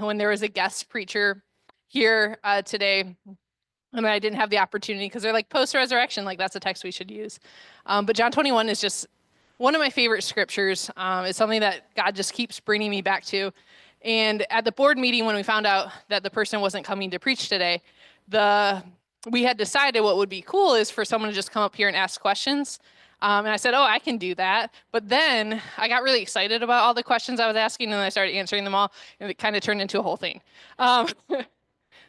when there was a guest preacher here today, and I didn't have the opportunity because they're like post-resurrection, like that's a text we should use. But John 21 is just one of my favorite scriptures. It's something that God just keeps bringing me back to. And at the board meeting, when we found out that the person wasn't coming to preach today, we had decided what would be cool is for someone to just come up here and ask questions. And I said, oh, I can do that. But then I got really excited about all the questions I was asking, and I started answering them all, and it kind of turned into a whole thing.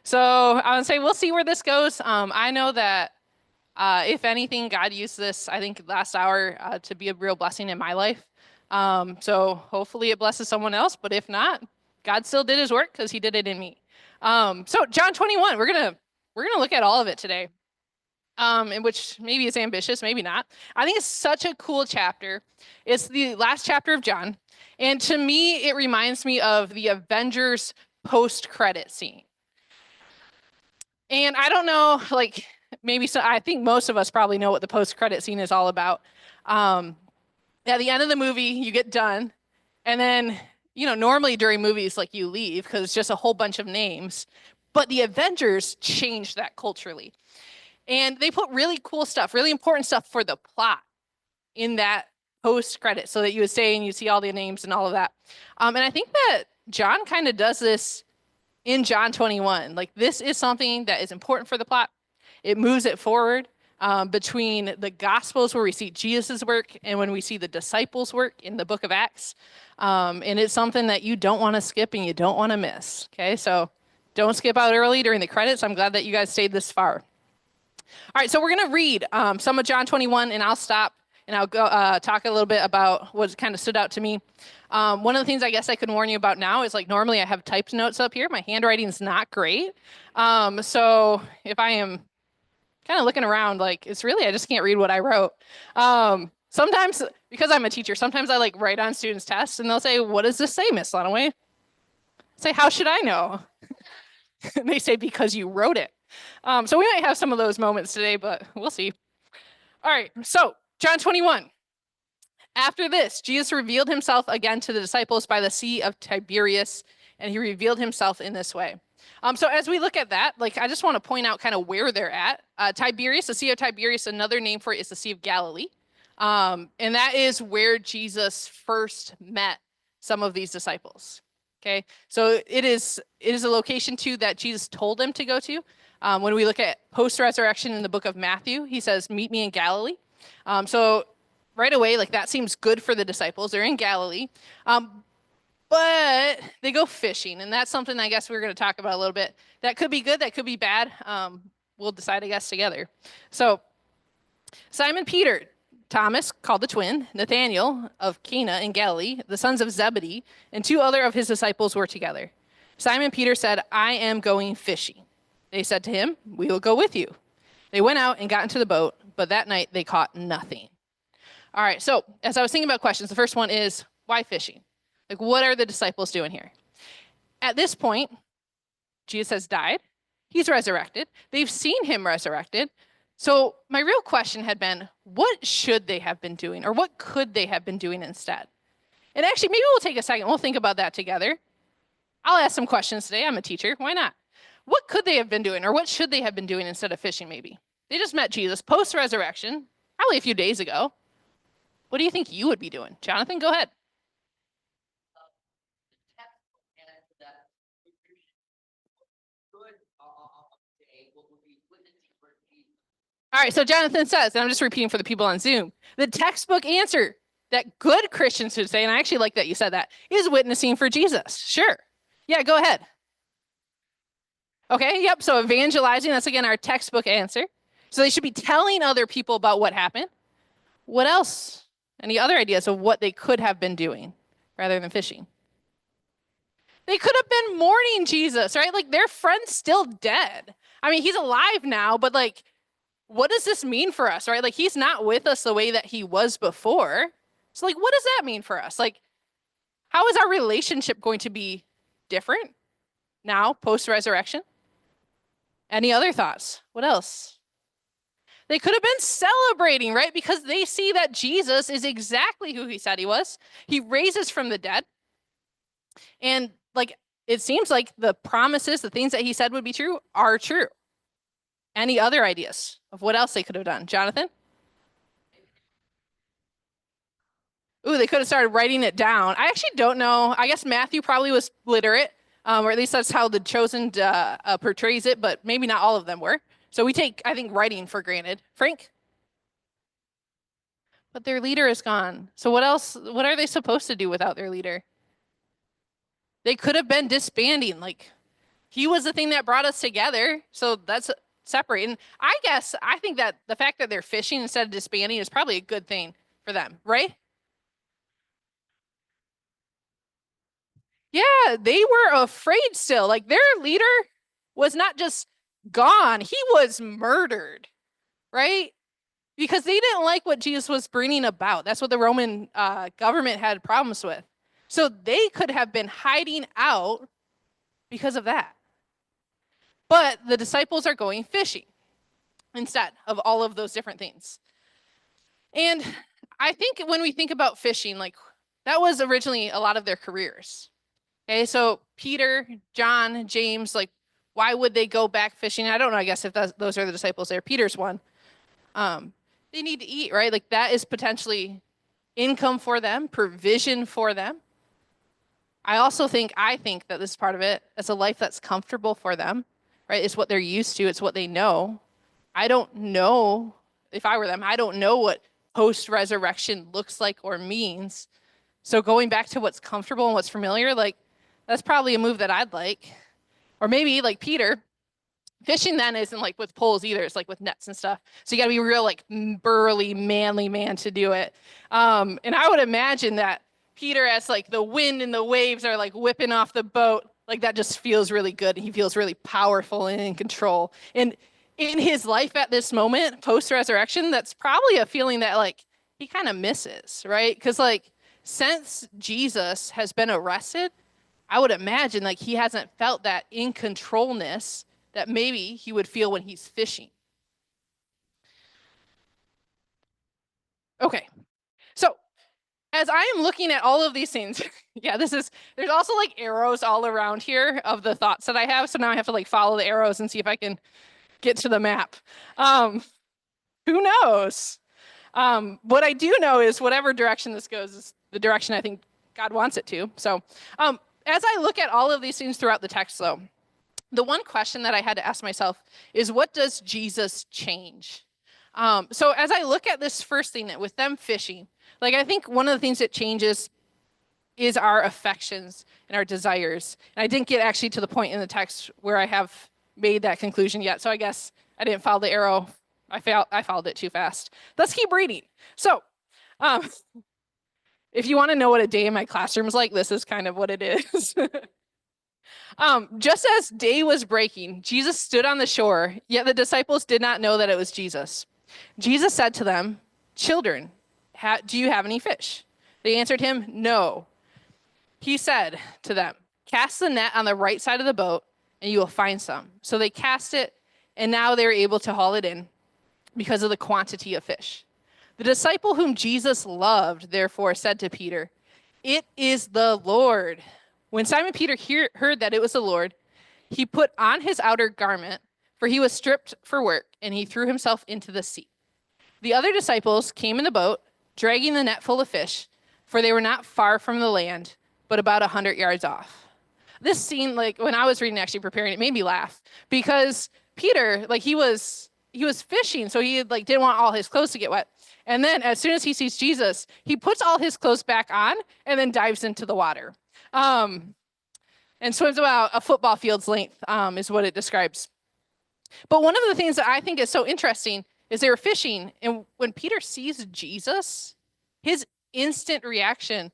So I would say we'll see where this goes. I know that if anything, God used this, I think, last hour to be a real blessing in my life. So hopefully it blesses someone else. But if not, God still did his work because he did it in me. So John 21, we're gonna look at all of it today. In which maybe it's ambitious, maybe not. I think it's such a cool chapter. It's the last chapter of John. And to me, it reminds me of the Avengers post-credit scene. And I don't know, like maybe so. I think most of us probably know what the post-credit scene is all about. At the end of the movie, you get done. And then, normally during movies, like you leave because it's just a whole bunch of names. But the Avengers changed that culturally. And they put really cool stuff, really important stuff for the plot in that post-credit so that you would stay and you see all the names and all of that. And I think that John kind of does this in John 21. Like this is something that is important for the plot. It moves it forward between the Gospels where we see Jesus's work and when we see the disciples' work in the book of Acts. And it's something that you don't want to skip and you don't want to miss. Okay, so don't skip out early during the credits. I'm glad that you guys stayed this far. All right, so we're going to read some of John 21, and I'll stop and I'll go talk a little bit about what kind of stood out to me. One of the things I guess I could warn you about now is like normally I have typed notes up here. My handwriting is not great. So if I am kind of looking around, like it's really, I just can't read what I wrote. Sometimes, because I'm a teacher, sometimes I like write on students' tests and they'll say, what does this say, Miss Lunaway? I say, how should I know? And they say, because you wrote it. So we might have some of those moments today, but we'll see. All right, so John 21. After this, Jesus revealed himself again to the disciples by the Sea of Tiberias, and he revealed himself in this way. So as we look at that, like I just want to point out kind of where they're at. Tiberias, the Sea of Tiberias, another name for it is the Sea of Galilee. And that is where Jesus first met some of these disciples. Okay, so it is a location too that Jesus told them to go to. When we look at post-resurrection in the book of Matthew, he says, meet me in Galilee. So right away, like that seems good for the disciples. They're in Galilee. But they go fishing, and that's something I guess we're going to talk about a little bit. That could be good, that could be bad. We'll decide, I guess, together. So Simon Peter, Thomas, called the twin, Nathanael of Cana in Galilee, the sons of Zebedee, and two other of his disciples were together. Simon Peter said, I am going fishing. They said to him, we will go with you. They went out and got into the boat, but that night they caught nothing. All right, so as I was thinking about questions, the first one is, why fishing? Like, what are the disciples doing here? At this point, Jesus has died. He's resurrected. They've seen him resurrected. So my real question had been, what should they have been doing? Or what could they have been doing instead? And actually, maybe we'll take a second. We'll think about that together. I'll ask some questions today. I'm a teacher. Why not? What could they have been doing? Or what should they have been doing instead of fishing, maybe? They just met Jesus post-resurrection, probably a few days ago. What do you think you would be doing? Jonathan, go ahead. All right, so Jonathan says, and I'm just repeating for the people on Zoom, the textbook answer that good Christians would say, and I actually like that you said that, is witnessing for Jesus. Sure. Yeah, go ahead. Okay, yep, so evangelizing, that's again our textbook answer. So they should be telling other people about what happened. What else? Any other ideas of what they could have been doing rather than fishing? They could have been mourning Jesus, right? Like their friend's still dead. I mean, he's alive now, but like, what does this mean for us, right? Like he's not with us the way that he was before. So like, what does that mean for us? Like, how is our relationship going to be different now, post-resurrection? Any other thoughts? What else? They could have been celebrating, right? Because they see that Jesus is exactly who he said he was. He raises from the dead. And like, it seems like the promises, the things that he said would be true, are true. Any other ideas of what else they could have done? Jonathan? Ooh, they could have started writing it down. I actually don't know. I guess Matthew probably was literate, or at least that's how the Chosen portrays it, but maybe not all of them were. So we take, I think, writing for granted. Frank? But their leader is gone. So what else? What are they supposed to do without their leader? They could have been disbanding. Like, he was the thing that brought us together. So that's separating. I think that the fact that they're fishing instead of disbanding is probably a good thing for them, right? Yeah, they were afraid still. Like, their leader was not just gone, he was murdered, right? Because they didn't like what Jesus was bringing about. That's what the Roman government had problems with. So they could have been hiding out because of that. But the disciples are going fishing instead of all of those different things. And I think when we think about fishing, like, that was originally a lot of their careers. Okay, so Peter, John, James, like, why would they go back fishing? I don't know, I guess if those are the disciples there. Peter's one. They need to eat, right? Like, that is potentially income for them, provision for them. I think that this is part of it. It's a life that's comfortable for them, right? It's what they're used to. It's what they know. I don't know, if I were them, I don't know what post-resurrection looks like or means. So going back to what's comfortable and what's familiar, like, that's probably a move that I'd like. Or maybe like Peter, fishing then isn't like with poles either. It's like with nets and stuff. So you got to be real like burly, manly man to do it. And I would imagine that Peter, as like the wind and the waves are like whipping off the boat, like that just feels really good. He feels really powerful and in control. And in his life at this moment, post-resurrection, that's probably a feeling that like he kind of misses, right? Because like since Jesus has been arrested, I would imagine like he hasn't felt that in controlness that maybe he would feel when he's fishing. Okay, so as I am looking at all of these things, yeah, there's also like arrows all around here of the thoughts that I have. So now I have to like follow the arrows and see if I can get to the map. Who knows? What I do know is whatever direction this goes is the direction I think God wants it to. So as I look at all of these things throughout the text, though, the one question that I had to ask myself is, what does Jesus change? So as I look at this first thing that with them fishing, like I think one of the things that changes is our affections and our desires. And I didn't get actually to the point in the text where I have made that conclusion yet. So I guess I didn't follow the arrow. I followed it too fast. Let's keep reading. So if you want to know what a day in my classroom is like, this is kind of what it is. Just as day was breaking, Jesus stood on the shore, yet the disciples did not know that it was Jesus. Jesus said to them, "Children, do you have any fish?" They answered him, "No." He said to them, "Cast the net on the right side of the boat, and you will find some." So they cast it, and now they were able to haul it in because of the quantity of fish. The disciple whom Jesus loved, therefore, said to Peter, "It is the Lord." When Simon Peter heard that it was the Lord, he put on his outer garment, for he was stripped for work, and he threw himself into the sea. The other disciples came in the boat, dragging the net full of fish, for they were not far from the land, but about 100 yards off. This scene, like when I was reading, actually preparing, it made me laugh because Peter, like he was fishing, so he like didn't want all his clothes to get wet. And then as soon as he sees Jesus, he puts all his clothes back on and then dives into the water. And swims about a football field's length, is what it describes. But one of the things that I think is so interesting is they were fishing, and when Peter sees Jesus, his instant reaction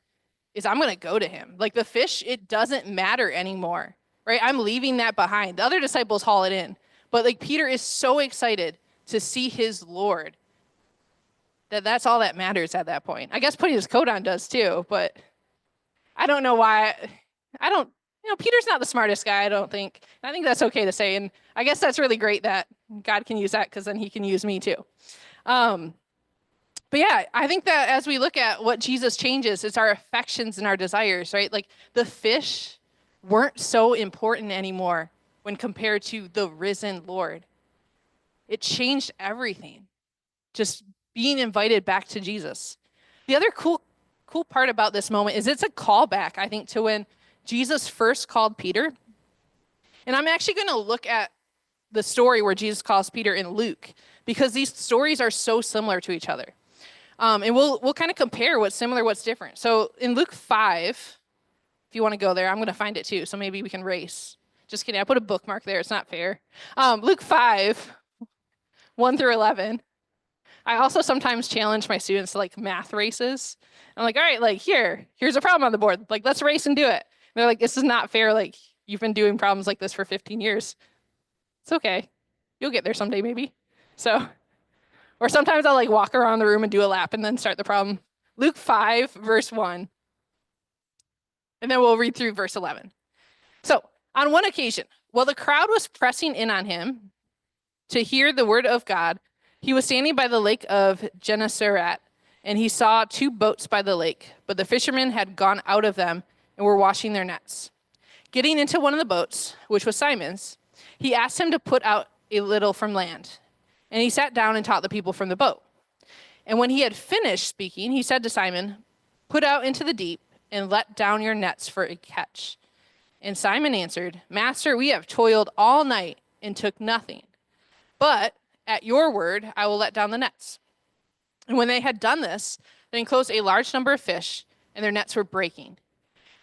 is, "I'm going to go to him." Like the fish, it doesn't matter anymore, right? I'm leaving that behind. The other disciples haul it in, but like Peter is so excited to see his Lord that's all that matters at that point. I guess putting his coat on does too, but I don't know why. Peter's not the smartest guy, I don't think. I think that's okay to say. And I guess that's really great that God can use that because then he can use me too. But yeah, I think that as we look at what Jesus changes, it's our affections and our desires, right? Like the fish weren't so important anymore when compared to the risen Lord. It changed everything. Just being invited back to Jesus. The other cool part about this moment is it's a callback, I think, to when Jesus first called Peter. And I'm actually going to look at the story where Jesus calls Peter in Luke, because these stories are so similar to each other. And we'll kind of compare what's similar, what's different. So in Luke 5, if you want to go there, I'm going to find it too. So maybe we can race. Just kidding. I put a bookmark there. It's not fair. Luke 5, 1 through 11. I also sometimes challenge my students to like math races. I'm like, all right, like here's a problem on the board. Like, let's race and do it. And they're like, this is not fair. Like, you've been doing problems like this for 15 years. It's okay. You'll get there someday, maybe. So, or sometimes I'll like walk around the room and do a lap and then start the problem. Luke 5, verse 1. And then we'll read through verse 11. So, on one occasion, while the crowd was pressing in on him to hear the word of God, he was standing by the lake of Gennesaret, and he saw two boats by the lake, but the fishermen had gone out of them and were washing their nets. Getting into one of the boats, which was Simon's, he asked him to put out a little from land. And he sat down and taught the people from the boat. And when he had finished speaking, he said to Simon, "Put out into the deep and let down your nets for a catch." And Simon answered, "Master, we have toiled all night and took nothing. But at your word, I will let down the nets." And when they had done this, they enclosed a large number of fish, and their nets were breaking.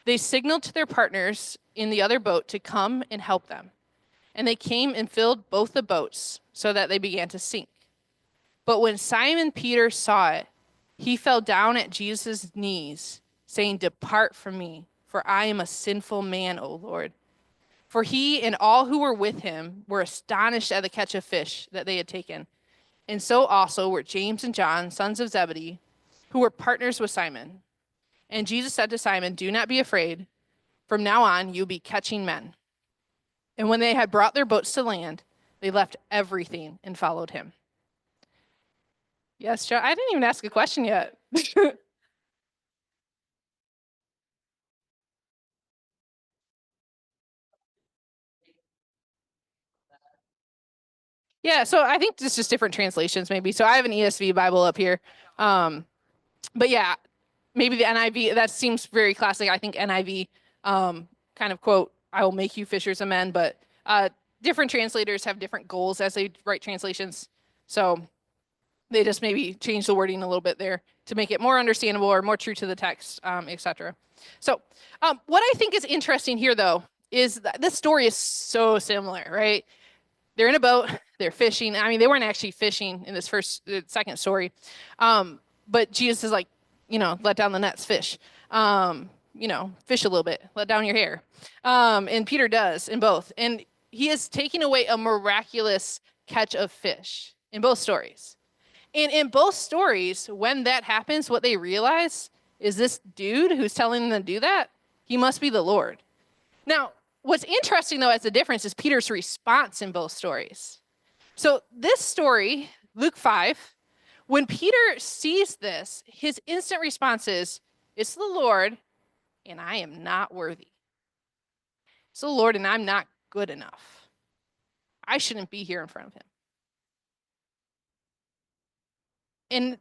They signaled to their partners in the other boat to come and help them. And they came and filled both the boats so that they began to sink. But when Simon Peter saw it, he fell down at Jesus' knees, saying, "Depart from me, for I am a sinful man, O Lord." For he and all who were with him were astonished at the catch of fish that they had taken. And so also were James and John, sons of Zebedee, who were partners with Simon. And Jesus said to Simon, "Do not be afraid. From now on, you'll be catching men." And when they had brought their boats to land, they left everything and followed him. Yes, John, I didn't even ask a question yet. Yeah, so I think it's just different translations maybe. So I have an ESV Bible up here. But yeah, maybe the NIV, that seems very classic. I think NIV kind of quote, "I will make you fishers of men," but different translators have different goals as they write translations. So they just maybe change the wording a little bit there to make it more understandable or more true to the text, etc. So what I think is interesting here, though, is that this story is so similar, right? They're in a boat, they're fishing. I mean, they weren't actually fishing in this second story. But Jesus is like, let down the nets, fish. Fish a little bit, let down your hair. And Peter does in both. And he is taking away a miraculous catch of fish in both stories. And in both stories, when that happens, what they realize is this dude who's telling them to do that, he must be the Lord. Now, what's interesting, though, as a difference is Peter's response in both stories. So this story, Luke 5, when Peter sees this, his instant response is, "It's the Lord, and I am not worthy. It's the Lord, and I'm not good enough. I shouldn't be here in front of him." And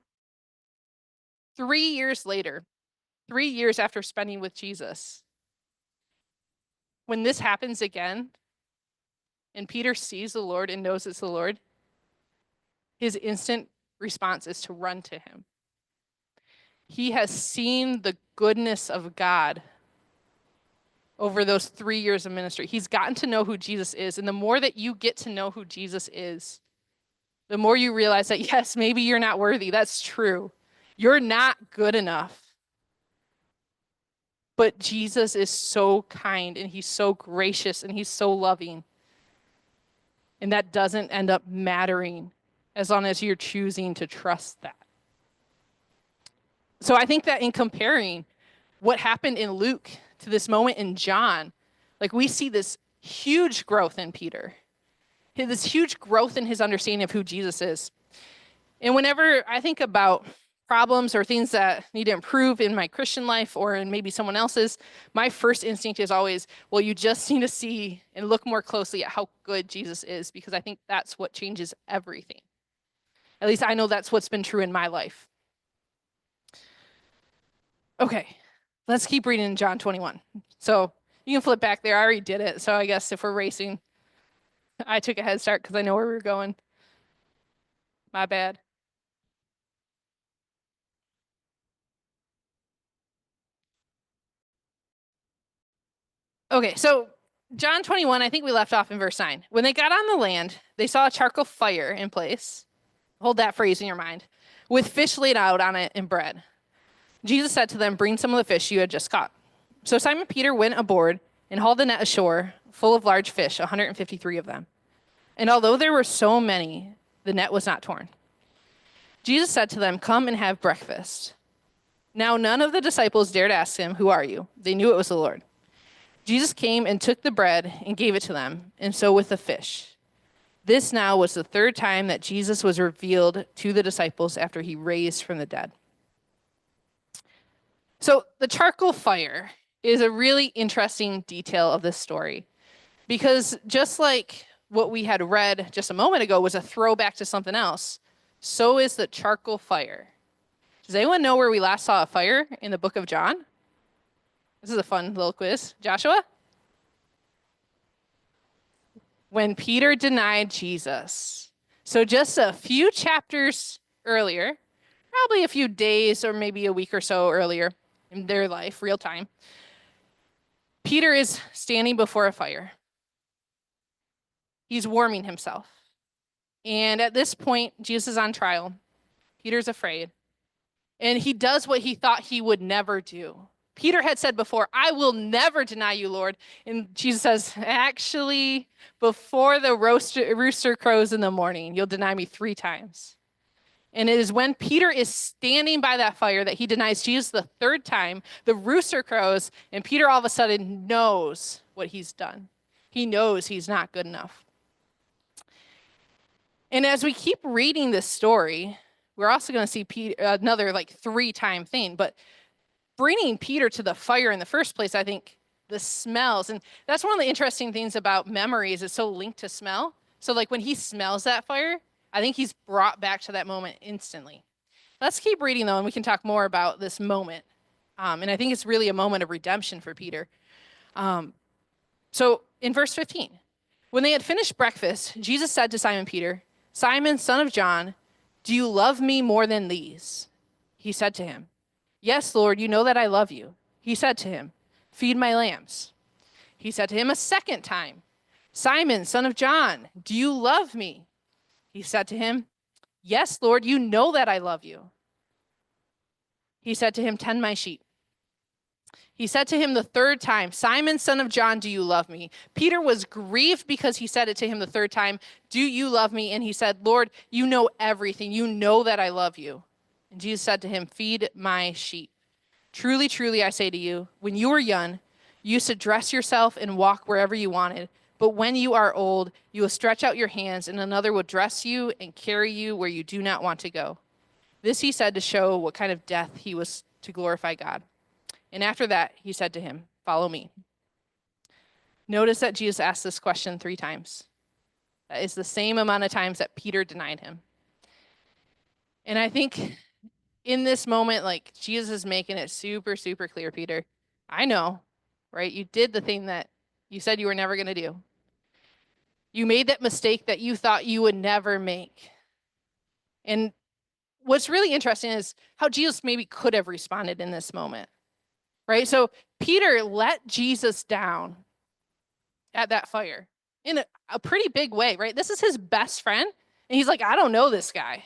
3 years later, 3 years after spending with Jesus, when this happens again, and Peter sees the Lord and knows it's the Lord, his instant response is to run to him. He has seen the goodness of God over those 3 years of ministry. He's gotten to know who Jesus is. And the more that you get to know who Jesus is, the more you realize that, yes, maybe you're not worthy. That's true. You're not good enough. But Jesus is so kind, and he's so gracious, and he's so loving. And that doesn't end up mattering as long as you're choosing to trust that. So I think that in comparing what happened in Luke to this moment in John, like we see this huge growth in Peter, this huge growth in his understanding of who Jesus is. And whenever I think about problems or things that need to improve in my Christian life or in maybe someone else's, my first instinct is always, well, you just need to see and look more closely at how good Jesus is, because I think that's what changes everything. At least I know that's what's been true in my life. Okay, let's keep reading John 21. So you can flip back there. I already did it. So I guess if we're racing, I took a head start because I know where we're going. My bad. Okay, so John 21, I think we left off in verse 9. When they got on the land, they saw a charcoal fire in place. Hold that phrase in your mind. With fish laid out on it and bread. Jesus said to them, "Bring some of the fish you had just caught." So Simon Peter went aboard and hauled the net ashore full of large fish, 153 of them. And although there were so many, the net was not torn. Jesus said to them, "Come and have breakfast." Now none of the disciples dared ask him, "Who are you?" They knew it was the Lord. Jesus came and took the bread and gave it to them, and so with the fish. This now was the third time that Jesus was revealed to the disciples after he raised from the dead. So the charcoal fire is a really interesting detail of this story, because just like what we had read just a moment ago was a throwback to something else, so is the charcoal fire. Does anyone know where we last saw a fire in the book of John? This is a fun little quiz. Joshua? When Peter denied Jesus. So just a few chapters earlier, probably a few days or maybe a week or so earlier in their life, real time, Peter is standing before a fire. He's warming himself. And at this point, Jesus is on trial. Peter's afraid. And he does what he thought he would never do. Peter had said before, "I will never deny you, Lord." And Jesus says, "Actually, before the rooster crows in the morning, you'll deny me 3 times. And it is when Peter is standing by that fire that he denies Jesus the 3rd time. The rooster crows, and Peter all of a sudden knows what he's done. He knows he's not good enough. And as we keep reading this story, we're also going to see another 3-time thing. But bringing Peter to the fire in the first place, I think the smells, and that's one of the interesting things about memories, it's so linked to smell. So like when he smells that fire, I think he's brought back to that moment instantly. Let's keep reading though, and we can talk more about this moment. And I think it's really a moment of redemption for Peter. So in verse 15, when they had finished breakfast, Jesus said to Simon Peter, "Simon, son of John, do you love me more than these?" He said to him, "Yes, Lord, you know that I love you." He said to him, "Feed my lambs." He said to him a second time, "Simon, son of John, do you love me?" He said to him, "Yes, Lord, you know that I love you." He said to him, "Tend my sheep." He said to him the 3rd time, "Simon, son of John, do you love me?" Peter was grieved because he said it to him the 3rd time, "Do you love me?" And he said, "Lord, you know everything. You know that I love you." And Jesus said to him, "Feed my sheep. Truly, truly, I say to you, when you were young, you used to dress yourself and walk wherever you wanted. But when you are old, you will stretch out your hands, and another will dress you and carry you where you do not want to go." This he said to show what kind of death he was to glorify God. And after that, he said to him, "Follow me." Notice that Jesus asked this question 3 times. That is the same amount of times that Peter denied him. And I think in this moment, Jesus is making it super, super clear, Peter. I know, right? You did the thing that you said you were never going to do. You made that mistake that you thought you would never make. And what's really interesting is how Jesus maybe could have responded in this moment, right? So Peter let Jesus down at that fire in a pretty big way, right? This is his best friend. And he's like, "I don't know this guy."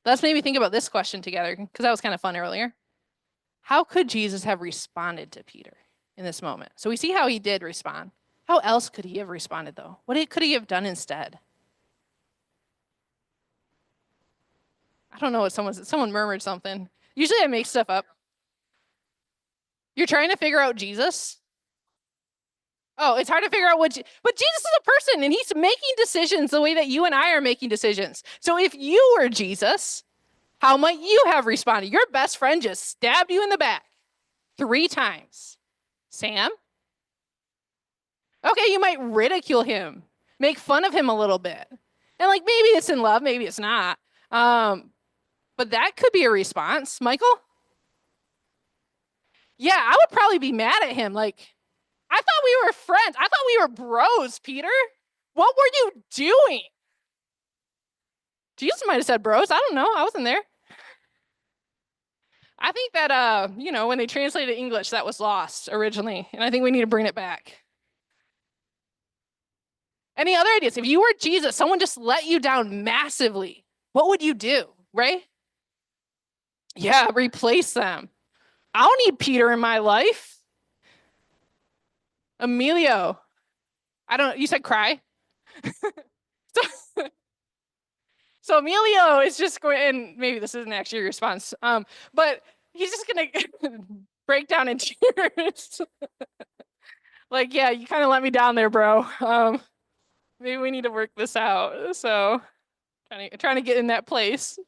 Let's maybe think about this question together, because that was kind of fun earlier. How could Jesus have responded to Peter in this moment? So we see how he did respond. How else could he have responded, though? What could he have done instead? I don't know what someone murmured something. Usually I make stuff up. You're trying to figure out Jesus? Oh, it's hard to figure out but Jesus is a person, and he's making decisions the way that you and I are making decisions. So if you were Jesus, How might you have responded? Your best friend just stabbed you in the back 3 times. Sam? Okay, you might ridicule him, make fun of him a little bit. And like maybe it's in love, maybe it's not. But that could be a response. Michael? Yeah, I would probably be mad at him. Like, I thought we were friends. I thought we were bros, Peter. What were you doing? Jesus might have said bros. I don't know. I wasn't there. I think that when they translated English, that was lost originally, and I think we need to bring it back. Any other ideas? If you were Jesus, someone just let you down massively, what would you do, right? Yeah, replace them. I don't need Peter in my life. Emilio. You said cry? So Emilio is just going, and maybe this isn't actually your response, but he's just going to break down in tears. Like, yeah, you kind of let me down there, bro. Maybe we need to work this out. So trying to get in that place.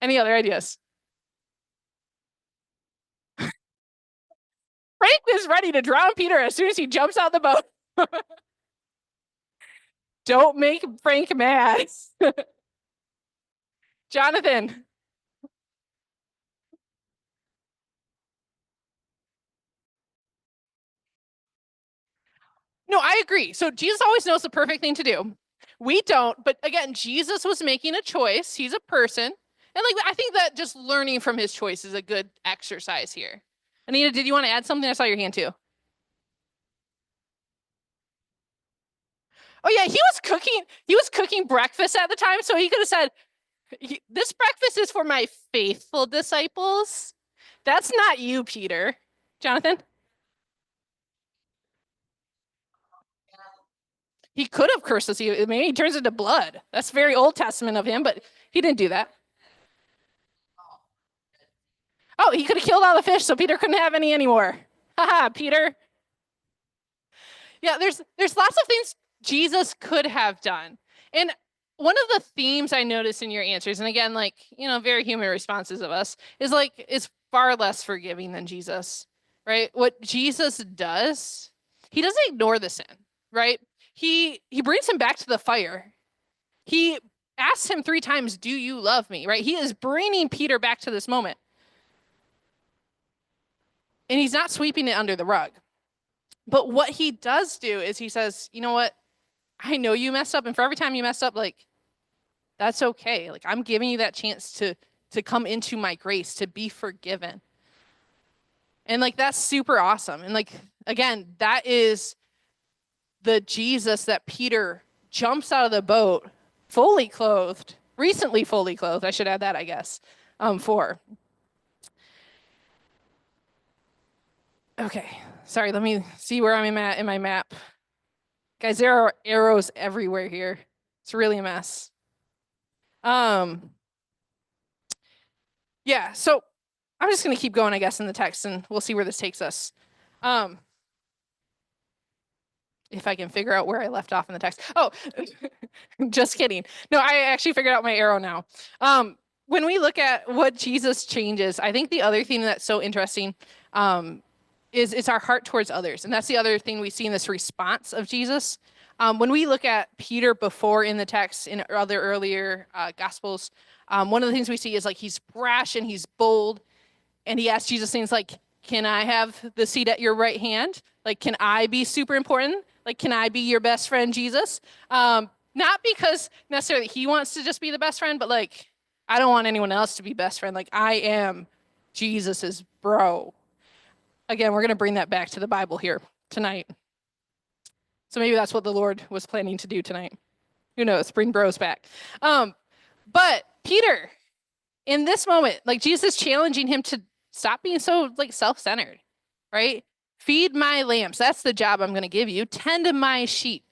Any other ideas? Frank is ready to drown Peter as soon as he jumps out the boat. Don't make Frank mad. Jonathan. No, I agree. So Jesus always knows the perfect thing to do. We don't, but again, Jesus was making a choice. He's a person. And like I think that just learning from his choice is a good exercise here. Anita, did you want to add something? I saw your hand too. Oh yeah, he was cooking breakfast at the time, so he could have said, this breakfast is for my faithful disciples. That's not you, Peter. Jonathan? He could have cursed us. Maybe he turns into blood. That's very Old Testament of him, but he didn't do that. Oh, he could have killed all the fish so Peter couldn't have any anymore. Haha, Peter. Yeah, there's lots of things Jesus could have done. And one of the themes I noticed in your answers, and again, like, very human responses of us, is far less forgiving than Jesus, right? What Jesus does, he doesn't ignore the sin, right? He brings him back to the fire. He asks him 3 times, do you love me, right? He is bringing Peter back to this moment. And he's not sweeping it under the rug. But what he does do is he says, you know what? I know you messed up. And for every time you messed up, like, that's okay. Like, I'm giving you that chance to come into my grace, to be forgiven. And like, that's super awesome. And like, again, that is the Jesus that Peter jumps out of the boat, fully clothed, recently fully clothed. I should add that, I guess, for. Okay, sorry, let me see where I'm at in my map. Guys, there are arrows everywhere here. It's really a mess. Yeah, so I'm just going to keep going, I guess, in the text, and we'll see where this takes us. If I can figure out where I left off in the text. Oh, just kidding. No, I actually figured out my arrow now. When we look at what Jesus changes, I think the other thing that's so interesting is it's our heart towards others. And that's the other thing we see in this response of Jesus. When we look at Peter before in the text, in other earlier Gospels, one of the things we see is like he's brash and he's bold. And he asks Jesus things like, can I have the seat at your right hand? Like, can I be super important? Like, can I be your best friend, Jesus? Not because necessarily he wants to just be the best friend, but like, I don't want anyone else to be best friend. Like, I am Jesus's bro. Again, we're going to bring that back to the Bible here tonight. So maybe that's what the Lord was planning to do tonight. Who knows? Bring bros back. But Peter, in this moment, like Jesus challenging him to stop being so like self-centered, right? Feed my lambs. That's the job I'm going to give you. Tend to my sheep.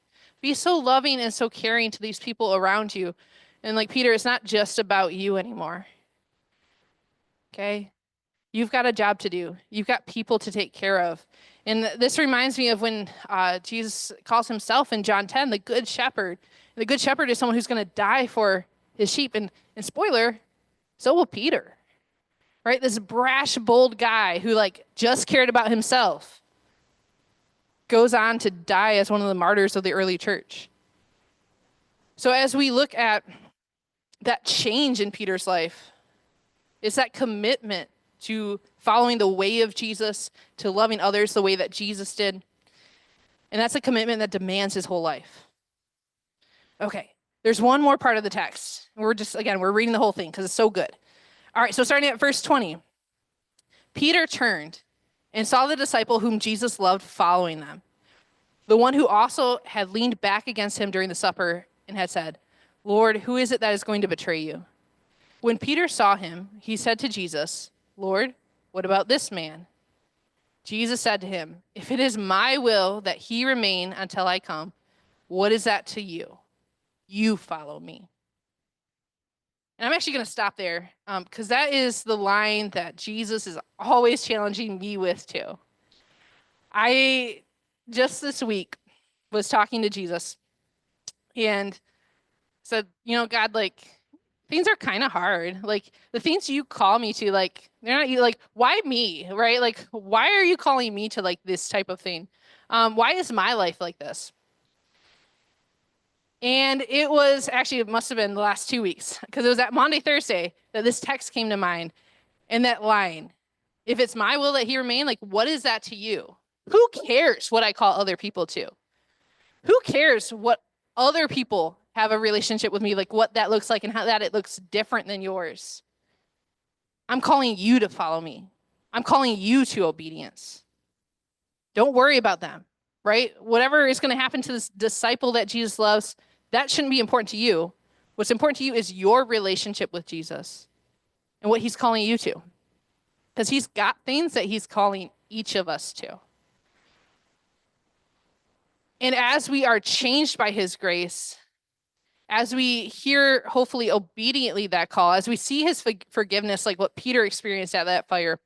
Be so loving and so caring to these people around you. And like Peter, it's not just about you anymore. Okay? You've got a job to do. You've got people to take care of. And this reminds me of when Jesus calls himself in John 10, the good shepherd. The good shepherd is someone who's going to die for his sheep. And spoiler, so will Peter, right? This brash, bold guy who like just cared about himself goes on to die as one of the martyrs of the early church. So as we look at that change in Peter's life, it's that commitment to following the way of Jesus, to loving others the way that Jesus did. And that's a commitment that demands his whole life. Okay, there's one more part of the text. We're reading the whole thing because it's so good. All right, so starting at verse 20. Peter turned and saw the disciple whom Jesus loved following them, the one who also had leaned back against him during the supper and had said, "Lord, who is it that is going to betray you?" When Peter saw him, he said to Jesus, "Lord, what about this man?" Jesus said to him, "If it is my will that he remain until I come, what is that to you? You follow me." And I'm actually going to stop there because that is the line that Jesus is always challenging me with too. I just this week was talking to Jesus and said, God, like, things are kind of hard. Like, the things you call me to, like, they're not, like, why me, right? Like, why are you calling me to, like, this type of thing? Why is my life like this? And it must have been the last 2 weeks, because it was that Monday, Thursday, that this text came to mind. And that line, if it's my will that he remain, like, what is that to you? Who cares what I call other people to? Who cares what other people have a relationship with me, like what that looks like and how that it looks different than yours? I'm calling you to follow me. I'm calling you to obedience. Don't worry about them, right? Whatever is going to happen to this disciple that Jesus loves, that shouldn't be important to you. What's important to you is your relationship with Jesus and what he's calling you to. Because he's got things that he's calling each of us to. And as we are changed by his grace, as we hear, hopefully, obediently that call, as we see his forgiveness, like what Peter experienced at that fire,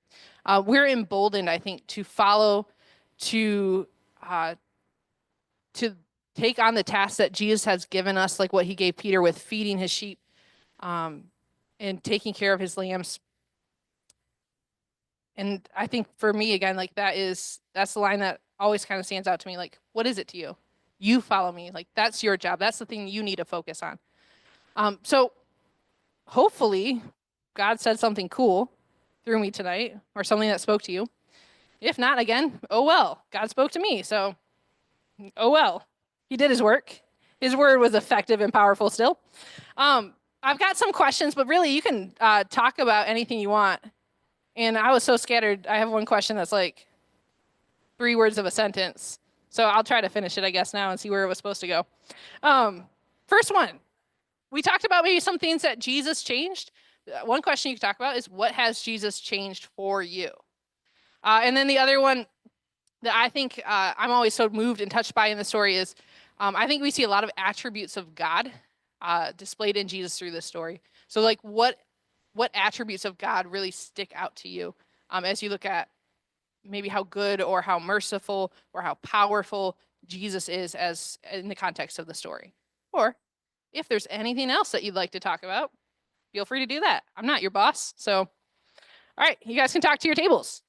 we're emboldened, I think, to follow, to take on the task that Jesus has given us, like what he gave Peter with feeding his sheep and taking care of his lambs. And I think for me, again, like that's the line that always kind of stands out to me. Like, what is it to you? You follow me. Like, that's your job. That's the thing you need to focus on. So hopefully God said something cool through me tonight, or something that spoke to you. If not, again, oh well, God spoke to me. So, oh well, he did his work. His word was effective and powerful still. I've got some questions, but really you can talk about anything you want. And I was so scattered. I have one question that's like 3 words of a sentence. So I'll try to finish it, I guess, now and see where it was supposed to go. First one, we talked about maybe some things that Jesus changed. One question you could talk about is, what has Jesus changed for you? And then the other one that I think I'm always so moved and touched by in the story is, I think we see a lot of attributes of God displayed in Jesus through this story. So like what attributes of God really stick out to you as you look at maybe how good or how merciful or how powerful Jesus is as in the context of the story? Or if there's anything else that you'd like to talk about, feel free to do that. I'm not your boss. So, all right, you guys can talk to your tables.